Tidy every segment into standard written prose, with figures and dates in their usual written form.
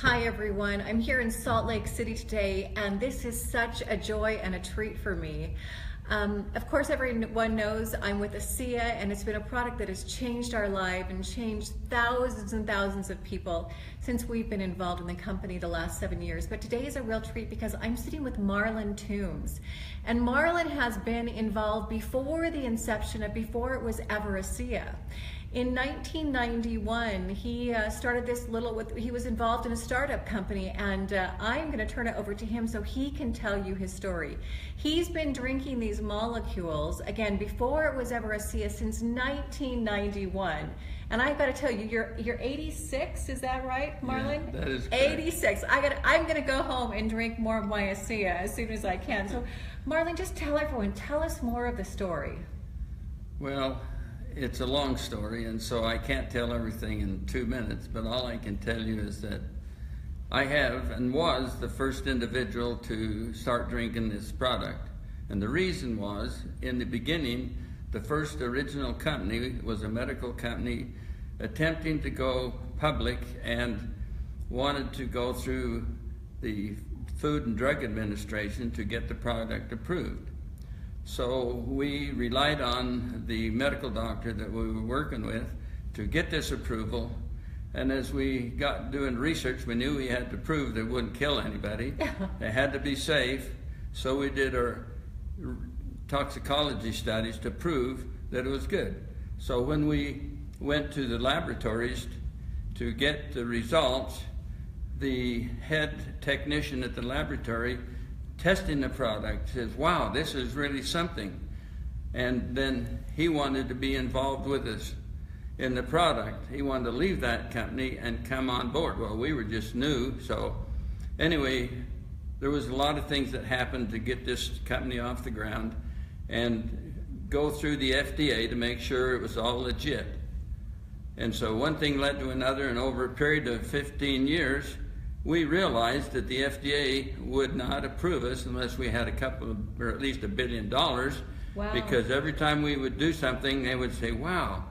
Hi everyone, I'm here in Salt Lake City today and this is such a joy and a treat for me. Of course everyone knows I'm with Asea and it's been a product that has changed our life and changed thousands and thousands of people since we've been involved in the company the last 7 years. But today is a real treat because I'm sitting with Marlin Toombs. And Marlin has been involved before the inception of before it was ever Asea. In 1991, he started this he was involved in a startup company, and I'm going to turn it over to him so he can tell you his story. He's been drinking these molecules, again, before it was ever Asea, since 1991. And I've got to tell you, you're 86, is that right, Marlin? Yeah, that is correct. 86. I'm going to go home and drink more of my Asea as soon as I can. So, Marlin, just tell us more of the story. Well, it's a long story, and so I can't tell everything in 2 minutes, but all I can tell you is that I have and was the first individual to start drinking this product. And the reason was, in the beginning, the first original company was a medical company attempting to go public and wanted to go through the Food and Drug Administration to get the product approved. So we relied on the medical doctor that we were working with to get this approval. And as we got doing research, we knew we had to prove they wouldn't kill anybody. They had to be safe. So we did our toxicology studies to prove that it was good. So when we went to the laboratories to get the results, the head technician at the laboratory testing the product says, wow, this is really something. And then he wanted to be involved with us in the product. He wanted to leave that company and come on board. Well, we were just new, so anyway, there was a lot of things that happened to get this company off the ground and go through the FDA to make sure it was all legit. And so one thing led to another, and over a period of 15 years, we realized that the FDA would not approve us unless we had or at least $1 billion. Wow. Because every time we would do something, they would say, wow,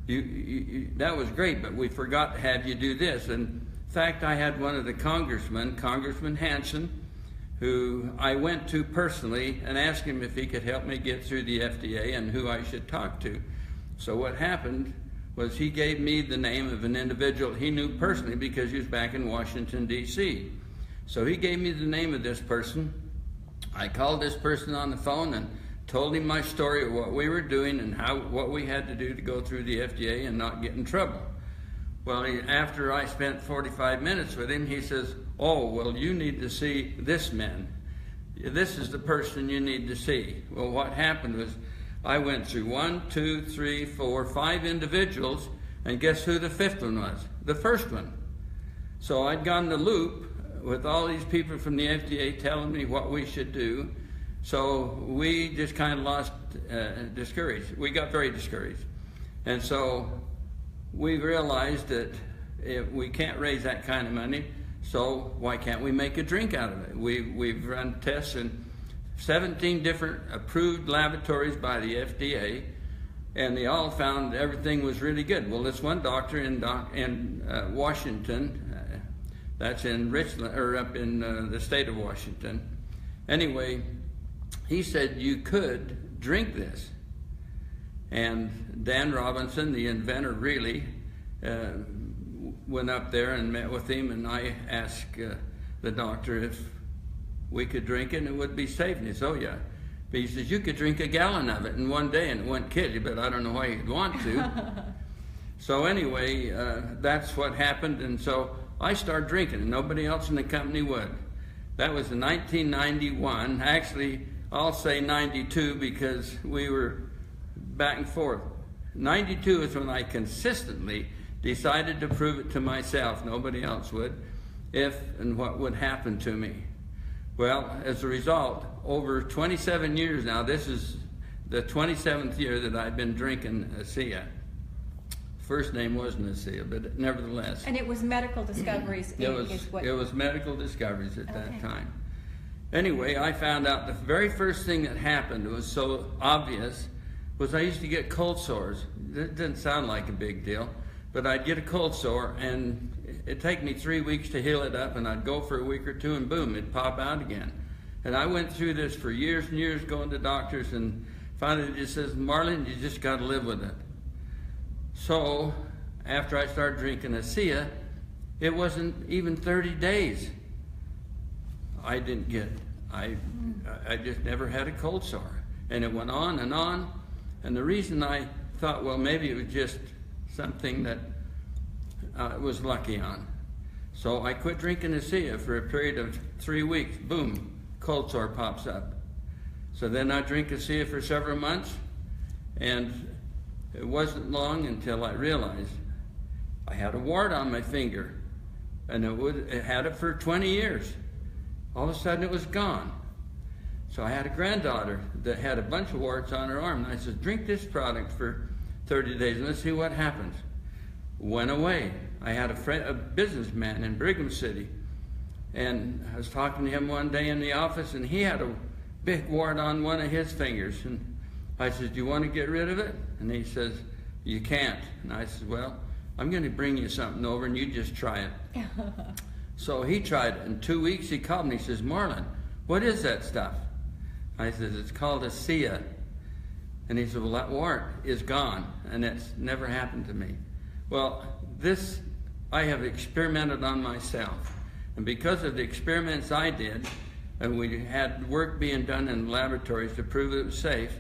that was great, but we forgot to have you do this. And in fact, I had one of the Congressman Hansen, who I went to personally and asked him if he could help me get through the FDA and who I should talk to. So what happened was he gave me the name of an individual he knew personally because he was back in Washington, D.C. So he gave me the name of this person. I called this person on the phone and told him my story of what we were doing and what we had to do to go through the FDA and not get in trouble. Well, after I spent 45 minutes with him, he says, oh, well, you need to see this man. This is the person you need to see. Well, what happened was, I went through 1, 2, 3, 4, 5 individuals, and guess who the 5th one was? The first one. So I'd gone the loop with all these people from the FDA telling me what we should do. So we just kind of discouraged. We got very discouraged. And so we realized that if we can't raise that kind of money, so why can't we make a drink out of it? We've run tests in 17 different approved laboratories by the FDA, and they all found everything was really good. Well, this one doctor in Washington, that's in Richland, or up in the state of Washington. Anyway, he said you could drink this. And Dan Robinson, the inventor, really went up there and met with him, and I asked the doctor if we could drink it and it would be safe. And he says, oh yeah. But he says, you could drink a gallon of it in one day and it wouldn't kill you, but I don't know why you'd want to. So anyway, that's what happened. And so I started drinking and nobody else in the company would. That was in 1991. Actually, I'll say 92 because we were back and forth. 92 is when I consistently decided to prove it to myself, nobody else would, if and what would happen to me. Well, as a result, over 27 years now, this is the 27th year that I've been drinking Asea. First name wasn't Asea, but nevertheless. And it was Medical Discoveries. It was Medical Discoveries at that time. Anyway, I found out the very first thing that happened was so obvious was I used to get cold sores. It didn't sound like a big deal, but I'd get a cold sore and it'd take me 3 weeks to heal it up, and I'd go for a week or two, and boom, it'd pop out again. And I went through this for years and years, going to doctors, and finally it just says, Marlin, you just got to live with it. So after I started drinking Asea, it wasn't even 30 days. I didn't get, I just never had a cold sore. And it went on and on. And the reason I thought, well, maybe it was just something that I was lucky on. So I quit drinking Asea for a period of 3 weeks. Boom, cold sore pops up. So then I drink Asea for several months, and it wasn't long until I realized I had a wart on my finger, and it had it for 20 years. All of a sudden it was gone. So I had a granddaughter that had a bunch of warts on her arm, and I said, drink this product for 30 days and let's see what happens. Went away. I had a businessman in Brigham City, and I was talking to him one day in the office, and he had a big wart on one of his fingers. And I said, do you want to get rid of it? And he says, you can't. And I said, well, I'm going to bring you something over and you just try it. So he tried it. In 2 weeks he called me. He says, Marlin, what is that stuff? I said, it's called Asea. And he said, well, that wart is gone, and it's never happened to me. Well, this I have experimented on myself. And because of the experiments I did, and we had work being done in laboratories to prove it was safe,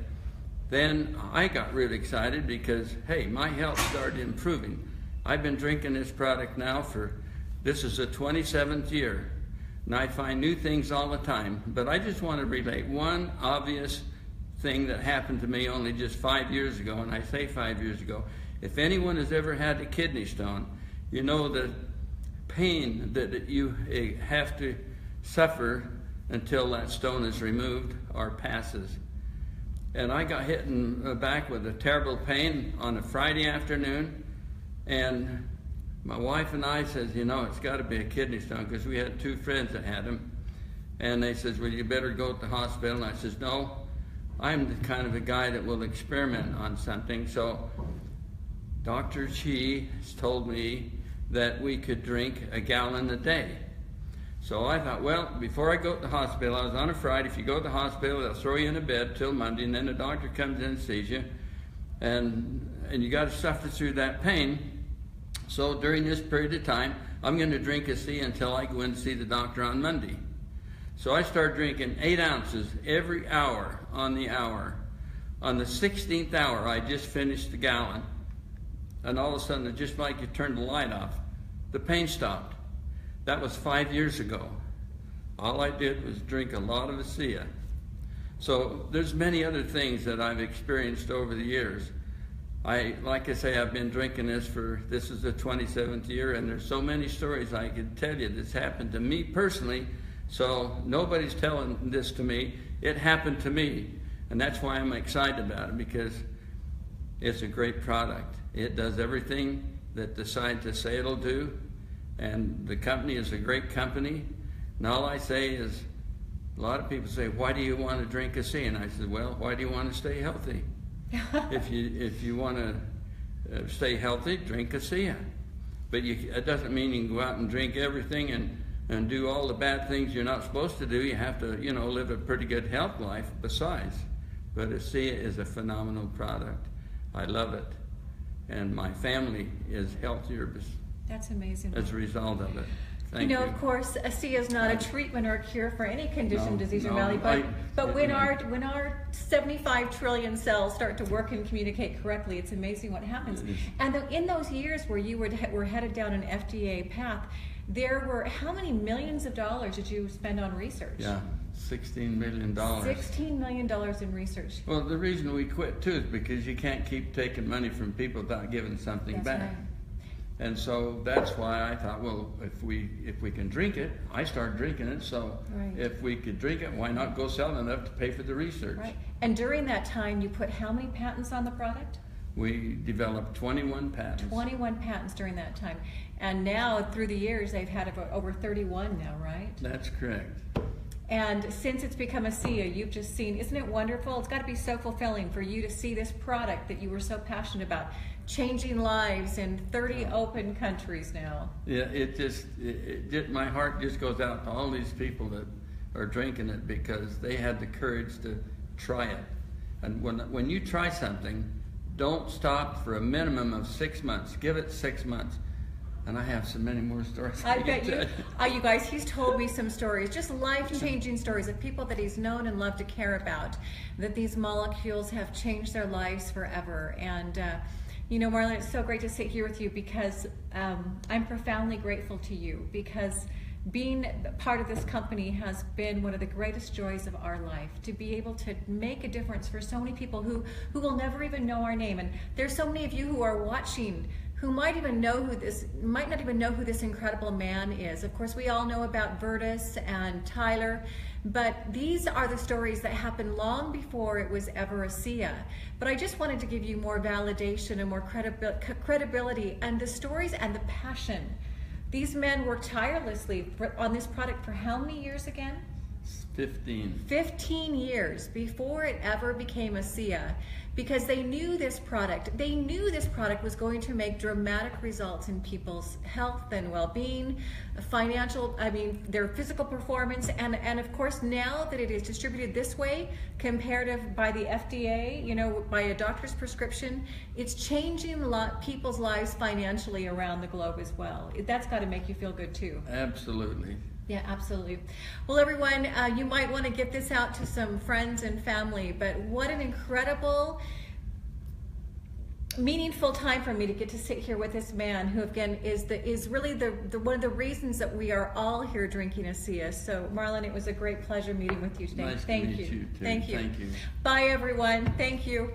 then I got really excited because, hey, my health started improving. I've been drinking this product now this is the 27th year, and I find new things all the time. But I just want to relate one obvious thing that happened to me only just 5 years ago, and I say 5 years ago. If anyone has ever had a kidney stone, you know the pain that you have to suffer until that stone is removed or passes. And I got hit in the back with a terrible pain on a Friday afternoon, and my wife and I says, you know, it's got to be a kidney stone, because we had 2 friends that had them. And they says, well, you better go to the hospital. And I says, no, I'm the kind of a guy that will experiment on something. So Dr. Chi told me that we could drink a gallon a day. So I thought, well, before I go to the hospital, I was on a Friday. If you go to the hospital, they'll throw you in a bed till Monday, and then the doctor comes in and sees you, and you got to suffer through that pain. So during this period of time, I'm going to drink Asea until I go in to see the doctor on Monday. So I started drinking 8 ounces every hour on the hour. On the 16th hour, I just finished the gallon, and all of a sudden, it's just like you turned the light off. The pain stopped. That was 5 years ago. All I did was drink a lot of Asea. So there's many other things that I've experienced over the years. Like I say, I've been drinking this is the 27th year, and there's so many stories I could tell you that's happened to me personally. So nobody's telling this to me. It happened to me, and that's why I'm excited about it, because it's a great product. It does everything that the scientists say it'll do. And the company is a great company. And all I say is, a lot of people say, why do you want to drink Asea? And I said, well, why do you want to stay healthy? If you want to stay healthy, drink Asea. But it doesn't mean you can go out and drink everything and do all the bad things you're not supposed to do. You have to, live a pretty good health life besides. But Asea is a phenomenal product. I love it. And my family is healthier. That's amazing. As a result of it. Thank you. Of course, Asea is not a treatment or a cure for any condition, disease, or malady, but when our 75 trillion cells start to work and communicate correctly, it's amazing what happens. And in those years where you were headed down an FDA path, there were, how many millions of dollars did you spend on research? Yeah, $16 million. $16 million in research. Well, the reason we quit too is because you can't keep taking money from people without giving something back. Right. And so that's why I thought, well, if we can drink it, I started drinking it, so right. If we could drink it, why not go sell enough to pay for the research? Right. And during that time, you put how many patents on the product? We developed 21 patents. 21 patents during that time. And now, through the years, they've had over 31 now, right? That's correct. And since it's become Asea, you've just seen, isn't it wonderful? It's got to be so fulfilling for you to see this product that you were so passionate about changing lives in 30 open countries now. Yeah, my heart just goes out to all these people that are drinking it because they had the courage to try it. And when you try something, don't stop for a minimum of 6 months. Give it 6 months. And I have so many more stories. I bet you. You guys, he's told me some stories, just life-changing stories of people that he's known and loved to care about, that these molecules have changed their lives forever. And you know, Marlin, it's so great to sit here with you because I'm profoundly grateful to you, because being part of this company has been one of the greatest joys of our life, to be able to make a difference for so many people who will never even know our name. And there's so many of you who are watching who might not even know who this incredible man is. Of course, we all know about Verdis and Tyler, but these are the stories that happened long before it was ever Asea. But I just wanted to give you more validation and more credibility, and the stories and the passion. These men worked tirelessly on this product for how many years again? 15. 15 years before it ever became Asea, because they knew this product was going to make dramatic results in people's health and well-being, their physical performance, and of course, now that it is distributed this way, comparative by the FDA, you know, by a doctor's prescription, it's changing people's lives financially around the globe as well. That's got to make you feel good too. Absolutely. Yeah, absolutely. Well, everyone, you might want to get this out to some friends and family, but what an incredible, meaningful time for me to get to sit here with this man who, again, is really the one of the reasons that we are all here drinking Asea. So, Marlin, it was a great pleasure meeting with you today. Nice Thank to meet you too. Thank you. Thank you. Bye, everyone. Thank you.